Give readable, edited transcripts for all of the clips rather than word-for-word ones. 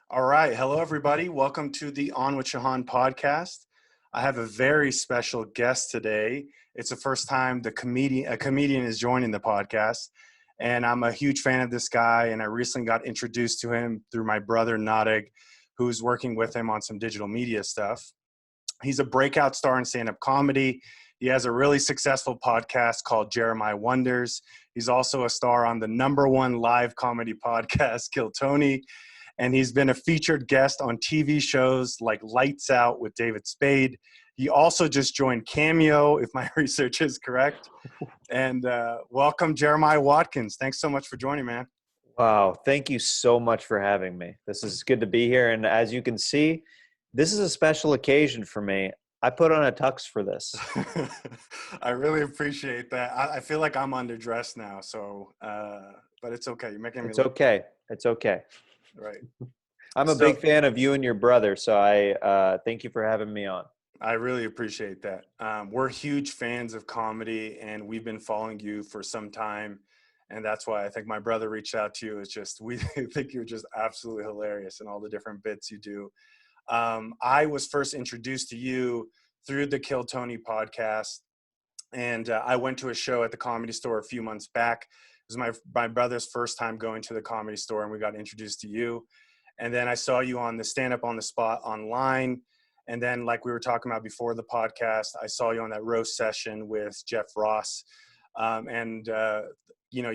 All right. Hello, everybody. Welcome to the On with Shahan podcast. I have a very special guest today. It's the first time a comedian is joining the podcast. And I'm a huge fan of this guy. And I recently got introduced to him through my brother, Nadig, who's working with him on some digital media stuff. He's a breakout star in stand-up comedy. He has a really successful podcast called Jeremiah Wonders. He's also a star on the #1 live comedy podcast, Kill Tony. And he's been a featured guest on TV shows like Lights Out with David Spade. He also just joined Cameo, if my research is correct. And welcome, Jeremiah Watkins. Thanks so much for joining, man. Wow. Thank you so much for having me. This is good to be here. And as you can see, this is a special occasion for me. I put on a tux for this. I really appreciate that. I feel like I'm underdressed now, so but it's okay. You're making me It's okay. It's okay. Right. I'm a big fan of you and your brother, so I thank you for having me on. I really appreciate that. We're huge fans of comedy, and we've been following you for some time, and that's why I think my brother reached out to you. It's just we think you're just absolutely hilarious in all the different bits you do. I was first introduced to you through the Kill Tony podcast, and I went to a show at the Comedy Store a few months back. It was my brother's first time going to the Comedy Store, and we got introduced to you. And then I saw you on the Stand Up on the Spot online. And then, like we were talking about before the podcast, I saw you on that roast session with Jeff Ross. You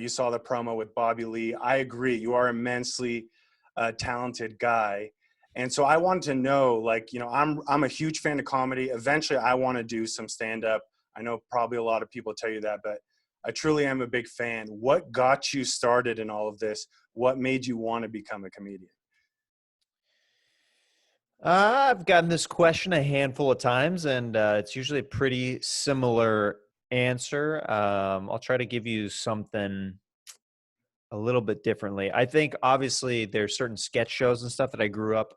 saw the promo with Bobby Lee. I agree. You are immensely talented guy. And so I wanted to know, I'm a huge fan of comedy. Eventually, I want to do some stand-up. I know probably a lot of people tell you that, but I truly am a big fan. What got you started in all of this? What made you want to become a comedian? I've gotten this question a handful of times, and it's usually a pretty similar answer. I'll try to give you something a little bit differently. I think, obviously, there's certain sketch shows and stuff that I grew up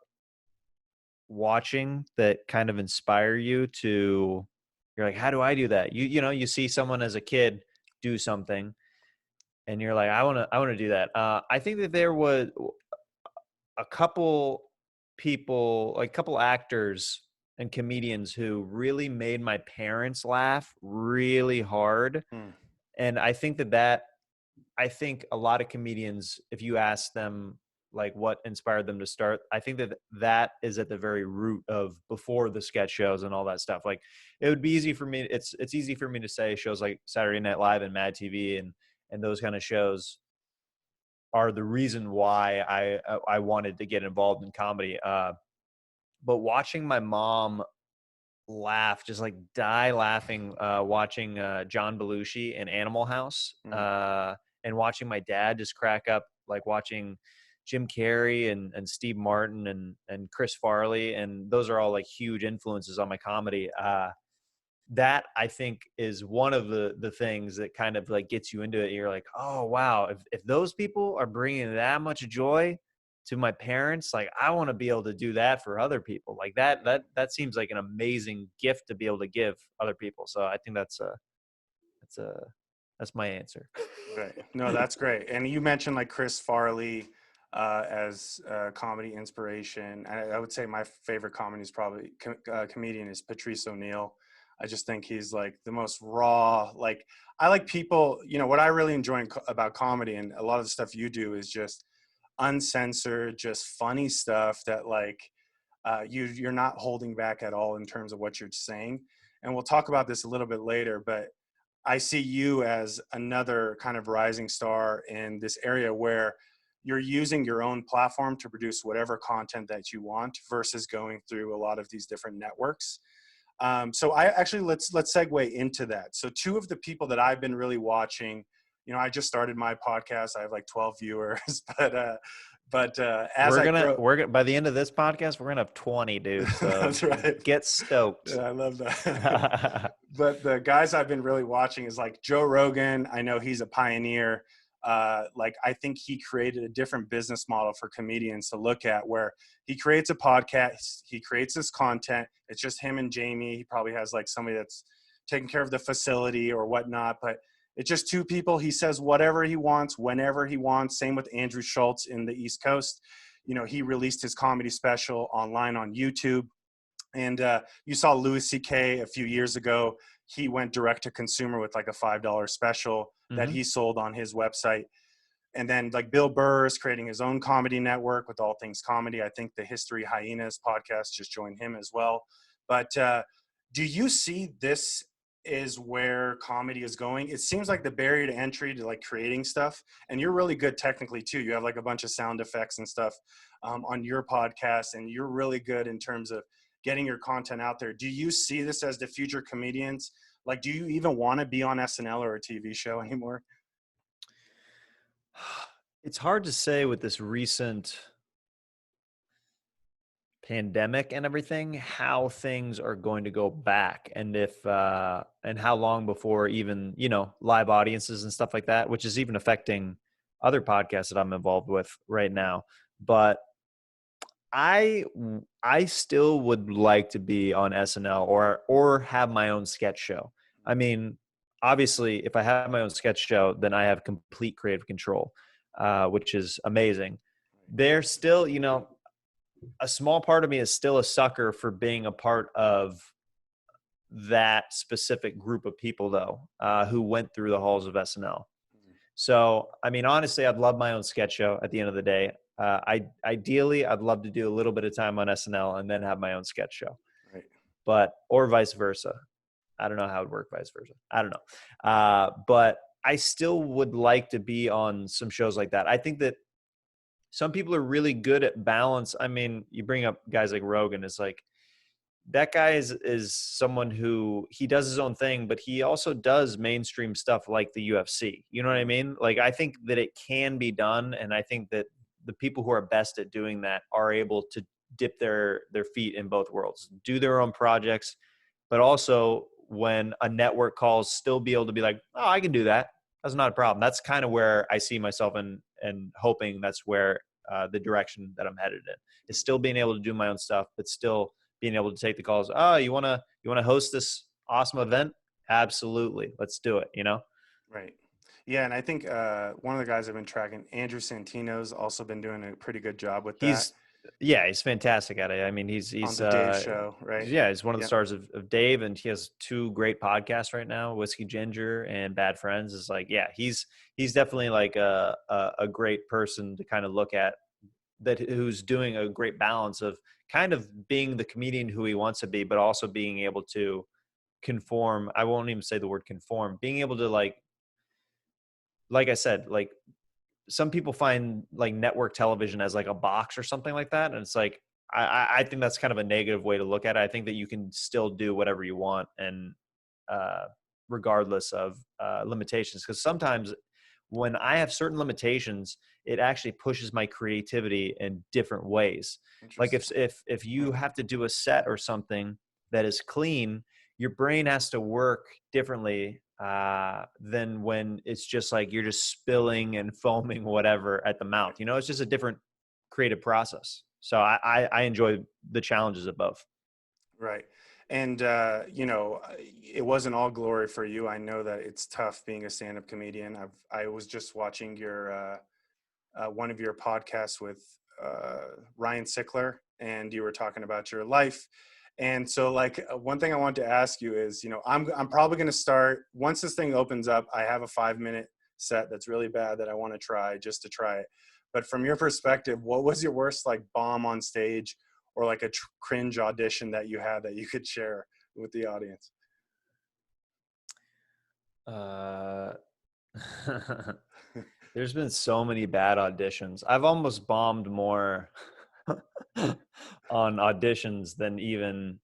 watching that kind of inspire you to, you're like, how do I do that? You see someone as a kid do something and you're like, I want to do that. I think that there was a couple people, like a couple actors and comedians who really made my parents laugh really hard. And I think I think a lot of comedians, if you ask them like what inspired them to start, I think that is at the very root of before the sketch shows and all that stuff. Like, it would be easy for me. It's easy for me to say shows like Saturday Night Live and Mad TV and those kind of shows are the reason why I wanted to get involved in comedy. But watching my mom laugh, just like die laughing, watching John Belushi in Animal House, and watching my dad just crack up, like watching Jim Carrey and Steve Martin and Chris Farley, and those are all like huge influences on my comedy. That I think is one of the things that kind of like gets you into it. You're like, oh wow, if those people are bringing that much joy to my parents, like I want to be able to do that for other people. Like that seems like an amazing gift to be able to give other people. So I think that's my answer. Right. No, that's great. And you mentioned like Chris Farley as comedy inspiration. I would say my favorite comedy is probably comedian is Patrice O'Neill. I just think he's like the most raw. Like, I like people, what I really enjoy about comedy, and a lot of the stuff you do is just uncensored, just funny stuff that like you're not holding back at all in terms of what you're saying. And we'll talk about this a little bit later, but I see you as another kind of rising star in this area where you're using your own platform to produce whatever content that you want versus going through a lot of these different networks. So I actually, let's segue into that. So two of the people that I've been really watching, I just started my podcast. I have like 12 viewers, but as we're gonna by the end of this podcast, we're gonna have 20, dude. So that's right. Get stoked. Yeah, I love that. But the guys I've been really watching is like Joe Rogan. I know he's a pioneer. I think he created a different business model for comedians to look at, where he creates a podcast, he creates this content. It's just him and Jamie. He probably has like somebody that's taking care of the facility or whatnot, but it's just two people. He says whatever he wants, whenever he wants. Same with Andrew Schultz in the East Coast. he released his comedy special online on YouTube. And you saw Louis C.K. a few years ago. He went direct to consumer with like a $5 special that Mm-hmm. he sold on his website. And then like Bill Burr is creating his own comedy network with All Things Comedy. I think the History Hyenas podcast just joined him as well. But do you see this is where comedy is going? It seems like the barrier to entry to like creating stuff, and you're really good technically too. You have like a bunch of sound effects and stuff on your podcast, and you're really good in terms of getting your content out there. Do you see this as the future comedians? Like, do you even want to be on SNL or a TV show anymore? It's hard to say with this recent pandemic and everything how things are going to go back, and if and how long before even live audiences and stuff like that, which is even affecting other podcasts that I'm involved with right now. But I still would like to be on SNL or have my own sketch show. I mean, obviously, if I have my own sketch show, then I have complete creative control, which is amazing. There's still, a small part of me is still a sucker for being a part of that specific group of people, though, who went through the halls of SNL. So, I mean, honestly, I'd love my own sketch show at the end of the day. Ideally, I'd love to do a little bit of time on SNL and then have my own sketch show, Right. or vice versa. I don't know how it would work vice versa. I don't know. But I still would like to be on some shows like that. I think that some people are really good at balance. I mean, you bring up guys like Rogan. It's like, that guy is someone who he does his own thing, but he also does mainstream stuff like the UFC. You know what I mean? Like, I think that it can be done. And I think that the people who are best at doing that are able to dip their feet in both worlds, do their own projects, but also when a network calls, still be able to be like, oh, I can do that. That's not a problem. That's kind of where I see myself and hoping that's where the direction that I'm headed in is still being able to do my own stuff, but still being able to take the calls. Oh, you want to host this awesome event? Absolutely. Let's do it. Right. Yeah, and I think one of the guys I've been tracking, Andrew Santino's also been doing a pretty good job with that He's fantastic at it. I mean, he's on the Dave show, right? yeah, he's one of the Yep. stars of Dave, and he has two great podcasts right now, Whiskey Ginger and Bad Friends. Is like, yeah, he's definitely like a great person to kind of look at, that who's doing a great balance of kind of being the comedian who he wants to be, but also being able to conform. I won't even say the word conform, being able to like I said, like some people find like network television as like a box or something like that. And it's like, I think that's kind of a negative way to look at it. I think that you can still do whatever you want, and regardless of limitations. Because sometimes when I have certain limitations, it actually pushes my creativity in different ways. Like if you have to do a set or something that is clean, your brain has to work differently than when it's just like you're just spilling and foaming whatever at the mouth. It's just a different creative process. So I enjoy the challenges of both. Right. And, it wasn't all glory for you. I know that it's tough being a stand-up comedian. I was just watching your one of your podcasts with Ryan Sickler, and you were talking about your life. And so, like, one thing I want to ask you is, I'm probably going to start once this thing opens up. I have a 5-minute set that's really bad that I want to try just to try it. But from your perspective, what was your worst like bomb on stage, or like a cringe audition that you had that you could share with the audience? Uh, there's been so many bad auditions. I've almost bombed more on auditions than even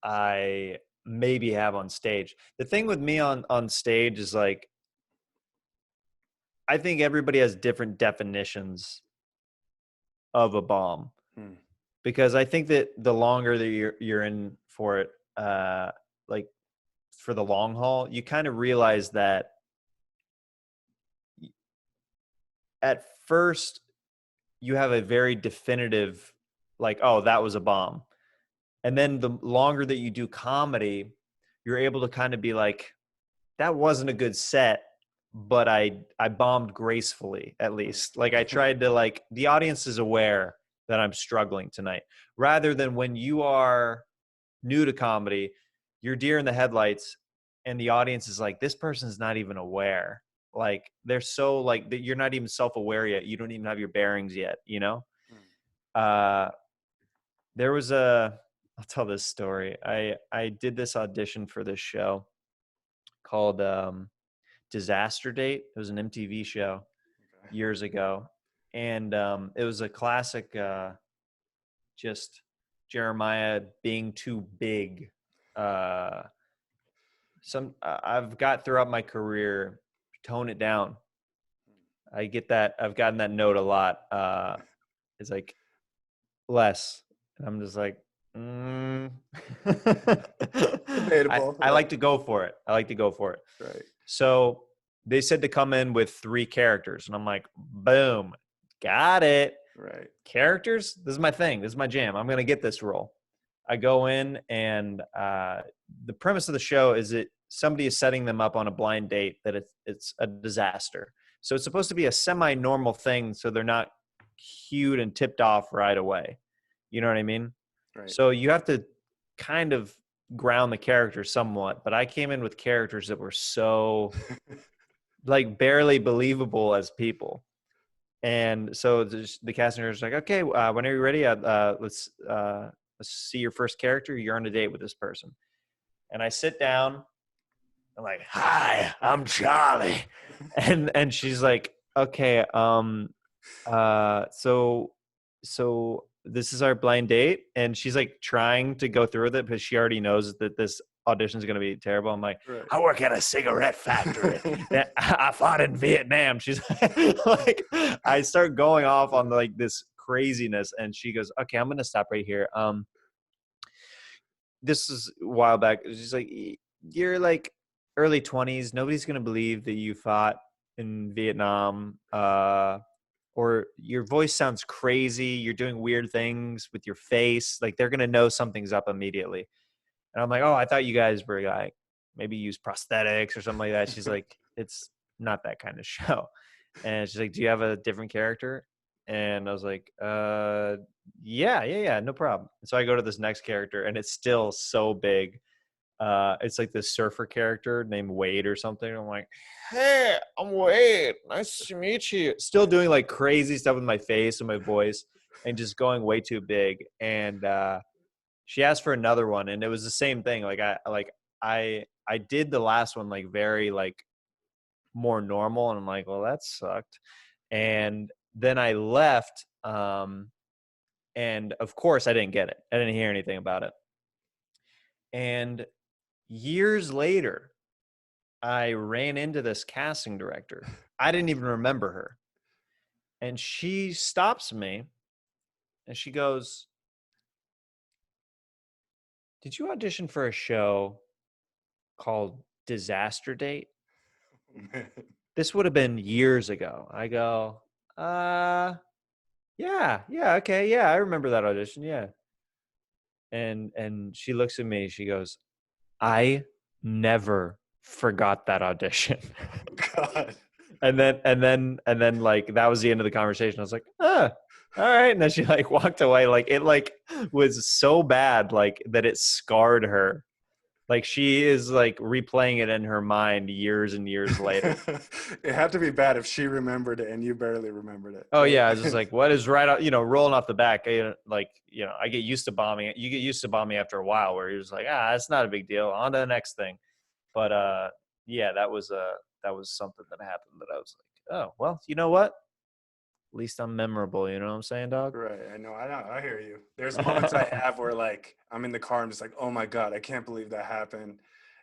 I maybe have on stage. The thing with me on stage is like, I think everybody has different definitions of a bomb, Hmm. because I think that the longer that you're in for it, like for the long haul, you kind of realize that at first you have a very definitive, like, oh, that was a bomb. And then the longer that you do comedy, you're able to kind of be like, that wasn't a good set, but I bombed gracefully, at least. Like I tried to, like, the audience is aware that I'm struggling tonight, rather than when you are new to comedy, you're deer in the headlights and the audience is like, this person's not even aware. Like they're so like that, you're not even self-aware yet. You don't even have your bearings yet, you know? Uh, there was I'll tell this story. I did this audition for this show called Disaster Date. It was an MTV show years ago. And it was a classic, just Jeremiah being too big. I've got throughout my career, tone it down. I get that. I've gotten that note a lot. It's like less. And I'm just like, Debatable. I like to go for it. I like to go for it. Right. So they said to come in with 3 characters. And I'm like, boom, got it. Right. Characters? This is my thing. This is my jam. I'm going to get this role. I go in, and the premise of the show is that somebody is setting them up on a blind date, that it's a disaster. So it's supposed to be a semi-normal thing, so they're not cued and tipped off right away. You know what I mean? Right. So you have to kind of ground the characters somewhat, but I came in with characters that were so like barely believable as people. And so the casting director's like, okay, whenever you're ready, let's see your first character. You're on a date with this person. And I sit down. I'm like, hi, I'm Charlie. And she's like, okay, so this is our blind date. And she's like trying to go through with it because she already knows that this audition is going to be terrible. I'm like, right. I work at a cigarette factory. I fought in Vietnam. She's like, I start going off on like this craziness, and she goes, okay, I'm going to stop right here. This is a while back. She's like, you're like early 20s. Nobody's going to believe that you fought in Vietnam, or your voice sounds crazy. You're doing weird things with your face. Like they're going to know something's up immediately. And I'm like, oh, I thought you guys were like, maybe use prosthetics or something like that. She's like, it's not that kind of show. And she's like, do you have a different character? And I was like, yeah, no problem. And so I go to this next character, and it's still so big. It's like this surfer character named Wade or something. I'm like, hey, I'm Wade. Nice to meet you. Still doing like crazy stuff with my face and my voice, and just going way too big. And she asked for another one, and it was the same thing. Like I did the last one like very like more normal, and I'm like, well, that sucked. And then I left, and of course I didn't get it. I didn't hear anything about it. And years later, I ran into this casting director. I didn't even remember her. And she stops me, and she goes, did you audition for a show called Disaster Date? This would have been years ago. I go, yeah, okay, yeah, I remember that audition, yeah. And she looks at me, she goes, I never forgot that audition. God. And then like that was the end of the conversation. I was like, all right. And then she like walked away. Like it like was so bad, like that it scarred her. Like she is like replaying it in her mind years and years later. It had to be bad if she remembered it and you barely remembered it. Oh yeah, I was just like, what is right out, rolling off the back. Like, I get used to bombing. You get used to bombing after a while, where you're just like, it's not a big deal. On to the next thing. But yeah, that was something that happened that I was like, oh well, you know what? At least I'm memorable. You know what I'm saying, dog? Right. I know. I hear you. There's moments I have where like I'm in the car, I'm just like, oh my God, I can't believe that happened.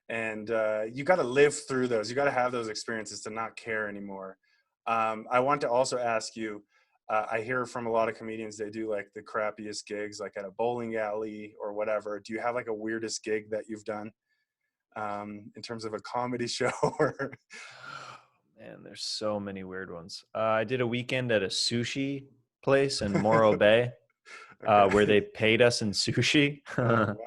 And you got to live through those. You got to have those experiences to not care anymore. I want to also ask you, I hear from a lot of comedians, they do like the crappiest gigs, like at a bowling alley or whatever. Do you have like a weirdest gig that you've done in terms of a comedy show? Man, there's so many weird ones. I did a weekend at a sushi place in Morro Bay, where they paid us in sushi. Oh,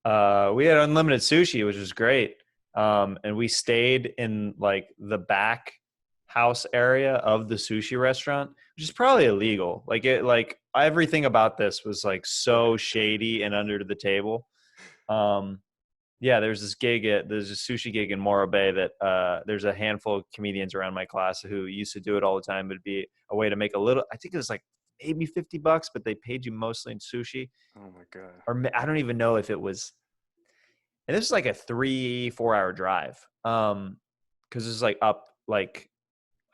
wow. We had unlimited sushi, which was great. And we stayed in like the back house area of the sushi restaurant, which is probably illegal. Like everything about this was like so shady and under the table. Yeah, there's a sushi gig in Morro Bay that there's a handful of comedians around my class who used to do it all the time. It'd be a way to make a little, I think it was like maybe $50, but they paid you mostly in sushi. Oh my God. Or I don't even know if it was, and this is like a 3-4 hour drive. Cause it's like up, like,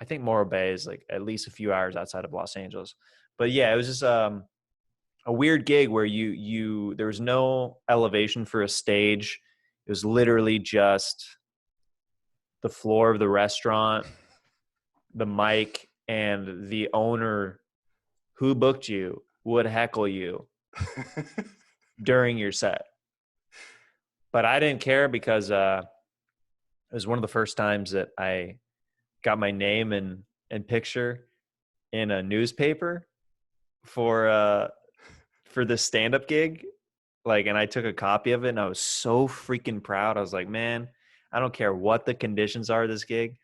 I think Morro Bay is like at least a few hours outside of Los Angeles. But yeah, it was just, a weird gig where there was no elevation for a stage. It was literally just the floor of the restaurant, the mic, and the owner who booked you would heckle you during your set. But I didn't care because it was one of the first times that I got my name and picture in a newspaper for this stand-up gig. Like, and I took a copy of it and I was so freaking proud. I was like, man, I don't care what the conditions are of this gig.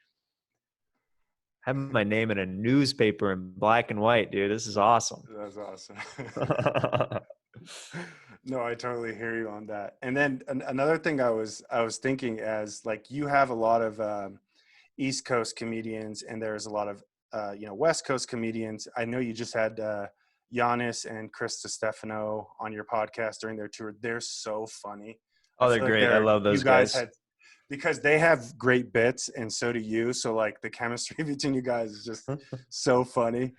Having my name in a newspaper in black and white, dude, this is awesome. That's awesome. No, I totally hear you on that. And then another thing I was thinking, as like, you have a lot of East Coast comedians and there's a lot of West Coast comedians. I know you just had Giannis and Chris Stefano on your podcast during their tour. They're so funny. Oh, they're great. I love those guys. Because they have great bits and so do you. So like the chemistry between you guys is just so funny.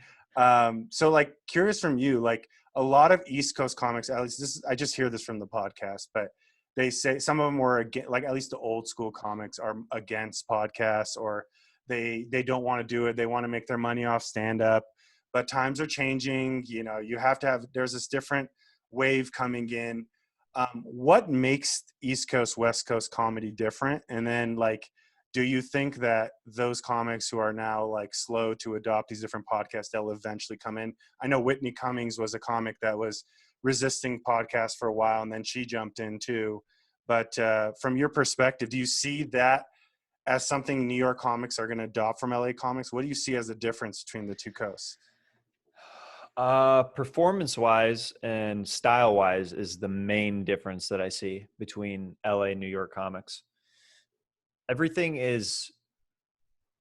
So like, curious from you, like a lot of East Coast comics, at least I just hear this from the podcast, but they say some of them were like, at least the old school comics are against podcasts, or they don't want to do it. They want to make their money off stand up. But times are changing. You have to have, there's this different wave coming in. What makes East Coast, West Coast comedy different? And then like, do you think that those comics who are now like slow to adopt these different podcasts, they'll eventually come in? I know Whitney Cummings was a comic that was resisting podcasts for a while, and then she jumped in too. But from your perspective, do you see that as something New York comics are going to adopt from LA comics? What do you see as the difference between the two coasts? Performance wise and style wise is the main difference that I see between LA and New York comics. Everything is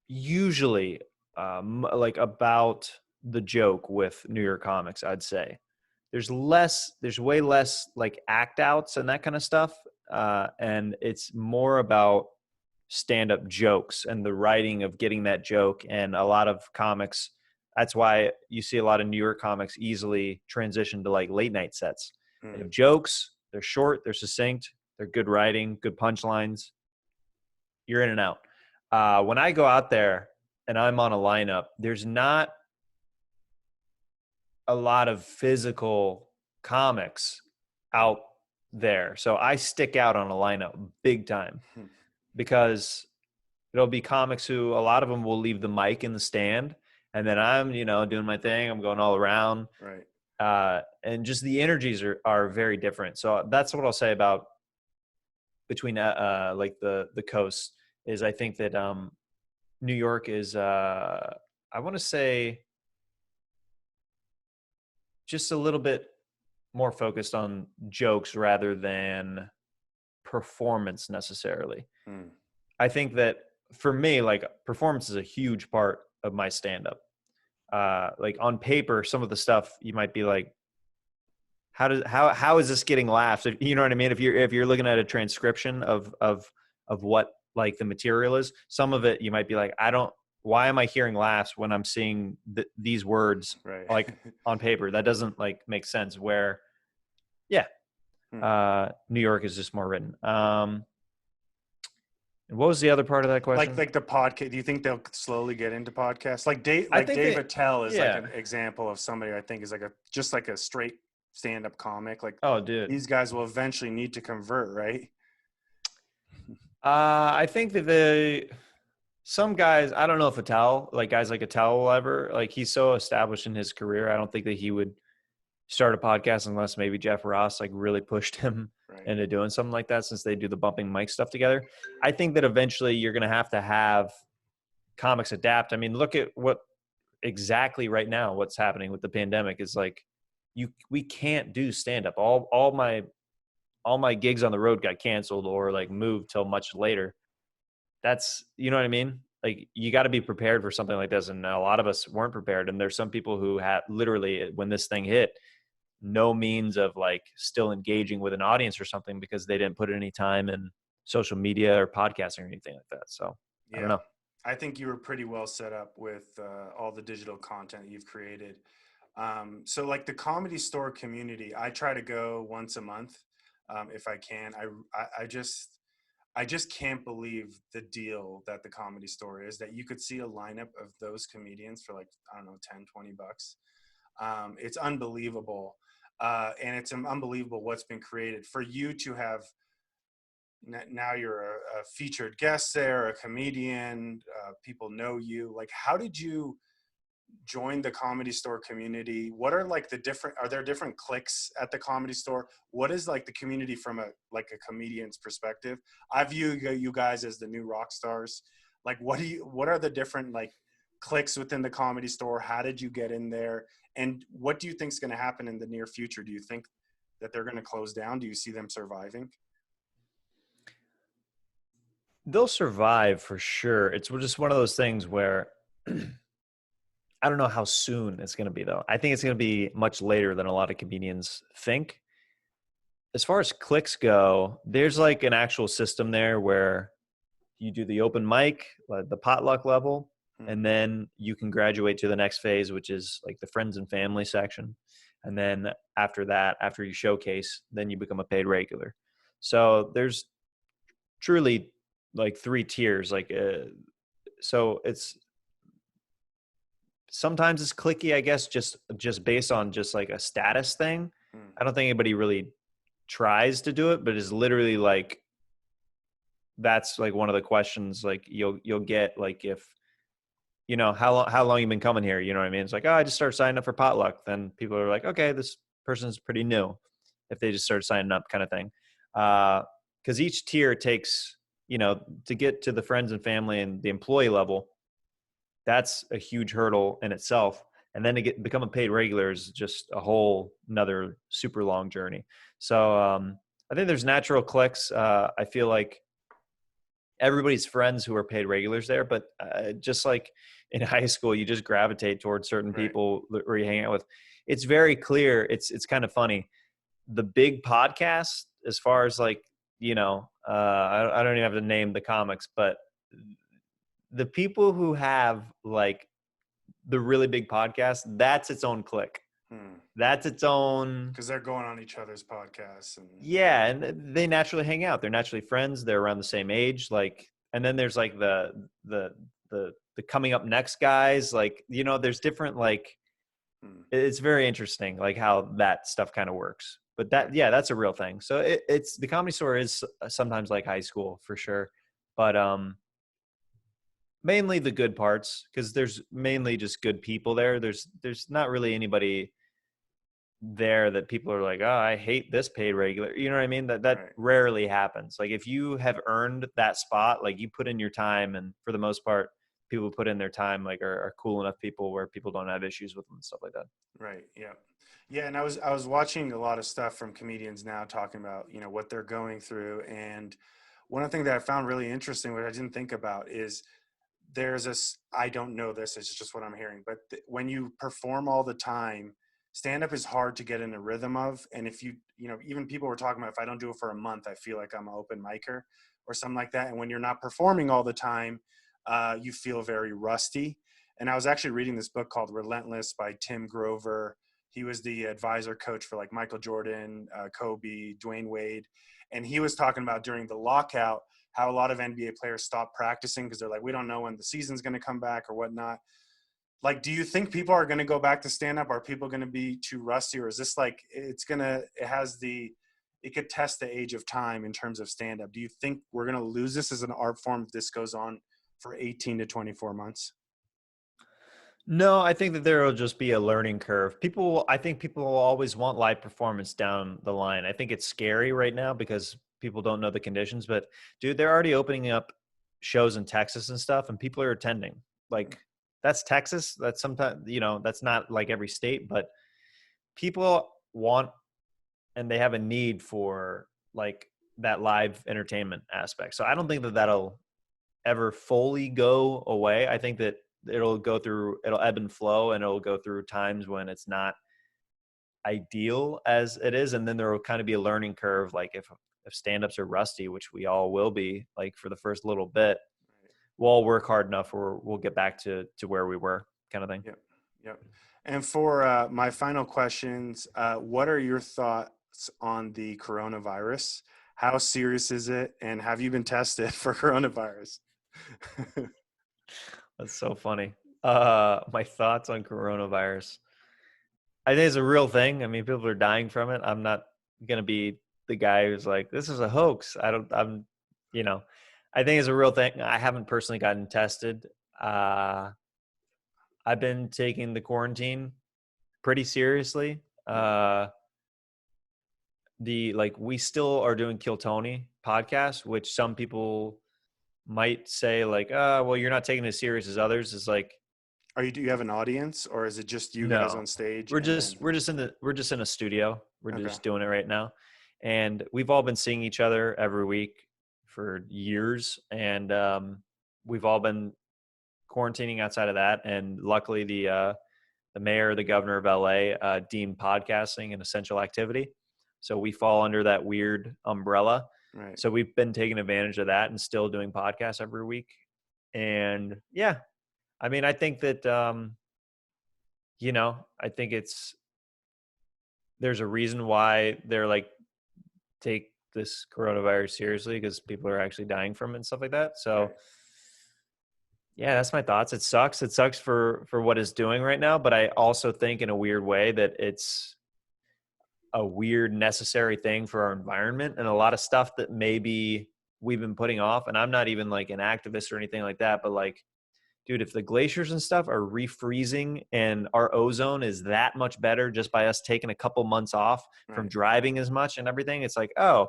usually like about the joke with New York comics, I'd say. There's way less like act outs and that kind of stuff. And it's more about stand-up jokes and the writing of getting that joke. And a lot of comics, that's why you see a lot of New York comics easily transition to like late night sets. They have jokes, they're short, they're succinct, they're good writing, good punchlines. You're in and out. When I go out there and I'm on a lineup, there's not a lot of physical comics out there. So I stick out on a lineup big time because it'll be comics who, a lot of them will leave the mic in the stand, and then I'm, doing my thing. I'm going all around. Right. And just the energies are very different. So that's what I'll say about between like the coast is, I think that New York is I want to say just a little bit more focused on jokes rather than performance necessarily. I think that for me, like, performance is a huge part of my stand-up. Like on paper, some of the stuff you might be like, how is this getting laughs? You know what I mean? If you're looking at a transcription of what like the material is, some of it you might be like, why am I hearing laughs when I'm seeing these words right. like on paper? That doesn't like make sense. Where, New York is just more written. And what was the other part of that question? Like the podcast. Do you think they'll slowly get into podcasts? Like Dave Attell is like an example of somebody I think is like just like a straight stand-up comic. Like, oh, dude, these guys will eventually need to convert, right? I think that some guys, I don't know if Attell, like guys like Attell will ever, like, he's so established in his career. I don't think that he would start a podcast unless maybe Jeff Ross like really pushed him Right. into doing something like that, since they do the bumping mic stuff together. I think that eventually you're going to have comics adapt. I mean, look at what exactly right now what's happening with the pandemic is like we can't do stand up. All my gigs on the road got canceled or like moved till much later. That's, you know what I mean? Like you got to be prepared for something like this, and a lot of us weren't prepared, and there's some people who had literally, when this thing hit, no means of like still engaging with an audience or something because they didn't put any time in social media or podcasting or anything like that. So I don't Yeah. know. I think you were pretty well set up with all the digital content you've created. So like the Comedy Store community, I try to go once a month if I can. I just can't believe the deal that the Comedy Store is, that you could see a lineup of those comedians for like, I don't know, 10, $20. It's unbelievable. And it's unbelievable what's been created for you to have. Now you're a featured guest there, a comedian, people know you. Like, how did you join the Comedy Store community? What are like are there different cliques at the Comedy Store? What is like the community from a comedian's perspective? I view you guys as the new rock stars. Like, what are the different like cliques within the Comedy Store? How did you get in there? And what do you think is going to happen in the near future? Do you think that they're going to close down? Do you see them surviving? They'll survive for sure. It's just one of those things where I don't know how soon it's going to be, though. I think it's going to be much later than a lot of comedians think. As far as clicks go, there's like an actual system there where you do the open mic, like the potluck level, Hmm. and then you can graduate to the next phase, which is like the friends and family section. And then after that, after you showcase, then you become a paid regular. So there's truly like three tiers. So it's sometimes it's clicky, I guess, just based on just like a status thing. Hmm. I don't think anybody really tries to do it, but it's literally like that's like one of the questions like you'll get, like, if you know how long you been coming here, you know what I mean? It's like, oh, I just started signing up for potluck. Then people are like, okay, this person's pretty new if they just start signing up, kind of thing. Because each tier takes, to get to the friends and family and the employee level, that's a huge hurdle in itself. And then to become a paid regular is just a whole another super long journey. So I think there's natural clicks. I feel like everybody's friends who are paid regulars there, but just like in high school, you just gravitate towards certain Right. people where you hang out with. It's very clear. It's kind of funny. The big podcast, as far as like, I don't even have to name the comics, but the people who have like the really big podcast, that's its own clique. Hmm. That's its own. Because they're going on each other's podcasts and Yeah, and they naturally hang out. They're naturally friends. They're around the same age. Like, and then there's like the coming up next guys. Like, there's different like. hmm. It's very interesting, like how that stuff kind of works. But Right. yeah, that's a real thing. So it's the Comedy Store is sometimes like high school for sure, but mainly the good parts, because there's mainly just good people there. There's not really anybody there that people are like, oh, I hate this paid regular. You know what I mean? That Right. rarely happens. Like if you have earned that spot, like you put in your time, and for the most part, people who put in their time like are cool enough people where people don't have issues with them and stuff like that. Right. Yeah. Yeah. And I was watching a lot of stuff from comedians now talking about, what they're going through. And one of the things that I found really interesting, which I didn't think about, is there's this, I don't know this, it's just what I'm hearing, but when you perform all the time, stand up is hard to get in a rhythm of. And if even people were talking about, if I don't do it for a month, I feel like I'm an open micer or something like that. And when you're not performing all the time, you feel very rusty. And I was actually reading this book called Relentless by Tim Grover. He was the advisor coach for like Michael Jordan, Kobe, Dwayne Wade. And he was talking about during the lockout, how a lot of NBA players stopped practicing because they're like, we don't know when the season's going to come back or whatnot. Like, do you think people are going to go back to stand up? Are people going to be too rusty, or is this like, it could test the age of time in terms of stand up? Do you think we're going to lose this as an art form if this goes on for 18 to 24 months? No, I think that there will just be a learning curve. I think people will always want live performance down the line. I think it's scary right now because people don't know the conditions, but dude, they're already opening up shows in Texas and stuff and people are attending. Like that's Texas. That's sometimes, that's not like every state, but people want and they have a need for like that live entertainment aspect. So I don't think that that'll ever fully go away. I think that it'll ebb and flow and it'll go through times when it's not ideal as it is. And then there will kind of be a learning curve. Like if stand-ups are rusty, which we all will be like for the first little bit, we'll all work hard enough or we'll get back to where we were kind of thing. Yep. Yep. And for my final questions, what are your thoughts on the coronavirus? How serious is it? And have you been tested for coronavirus? That's so funny. My thoughts on coronavirus. I think it's a real thing. I mean, people are dying from it. I'm not going to be the guy who's like, this is a hoax. I think it's a real thing. I haven't personally gotten tested. I've been taking the quarantine pretty seriously. We still are doing Kill Tony podcast, which some people might say like, well, you're not taking it as serious as others. Is like, do you have an audience or is it just you guys no, on stage? we're just in a studio. We're Okay. just doing it right now. And we've all been seeing each other every week for years. And we've all been quarantining outside of that. And luckily the mayor, the governor of LA, deemed podcasting an essential activity. So we fall under that weird umbrella. Right. So we've been taking advantage of that and still doing podcasts every week. And yeah, I mean, I think that, I think there's a reason why they're like, take this coronavirus seriously because people are actually dying from it and stuff like that. So Right. yeah, that's my thoughts. It sucks. It sucks for what it's doing right now. But I also think in a weird way that it's a weird necessary thing for our environment and a lot of stuff that maybe we've been putting off. And I'm not even like an activist or anything like that, but like, dude, if the glaciers and stuff are refreezing and our ozone is that much better just by us taking a couple months off from driving as much and everything, it's like, oh,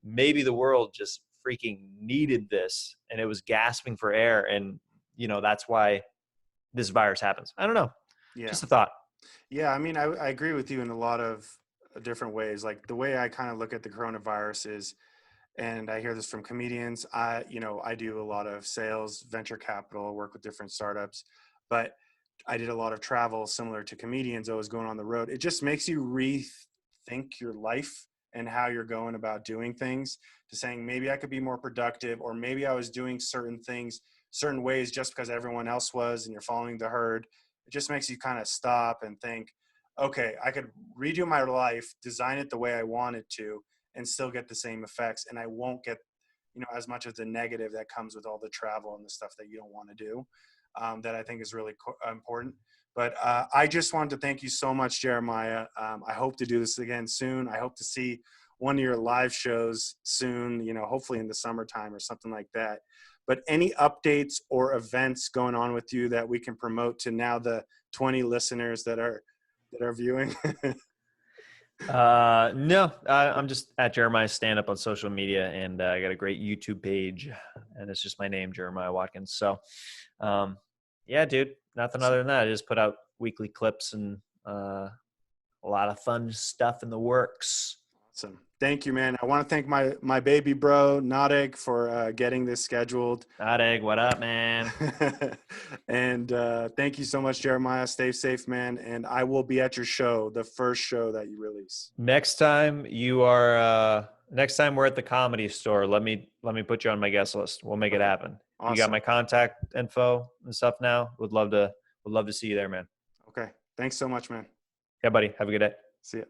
maybe the world just freaking needed this and it was gasping for air. And, that's why this virus happens. I don't know. Yeah. Just a thought. Yeah. I mean, I agree with you in a lot of different ways. Like the way I kind of look at the coronavirus is, and I hear this from comedians. I do a lot of sales, venture capital, work with different startups, but I did a lot of travel similar to comedians. I was going on the road. It just makes you rethink your life and how you're going about doing things, to saying maybe I could be more productive, or maybe I was doing certain things certain ways just because everyone else was and you're following the herd. It just makes you kind of stop and think, okay, I could redo my life, design it the way I wanted to, and still get the same effects. And I won't get, as much of the negative that comes with all the travel and the stuff that you don't want to do, that I think is really important. But I just wanted to thank you so much, Jeremiah. I hope to do this again soon. I hope to see one of your live shows soon, hopefully in the summertime or something like that. But any updates or events going on with you that we can promote to now the 20 listeners that are viewing? No, I'm just at Jeremiah Stand Up on social media, and I got a great YouTube page, and it's just my name, Jeremiah Watkins. So, yeah, dude, nothing other than that. I just put out weekly clips and a lot of fun stuff in the works. Awesome. Thank you, man. I want to thank my baby bro, Nadeg, for getting this scheduled. Nadeg, what up, man? And thank you so much, Jeremiah. Stay safe, man. And I will be at your show, the first show that you release. Next time we're at the Comedy Store, let me put you on my guest list. We'll make it happen. Awesome. You got my contact info and stuff now. Would love to see you there, man. Okay. Thanks so much, man. Yeah, buddy. Have a good day. See ya.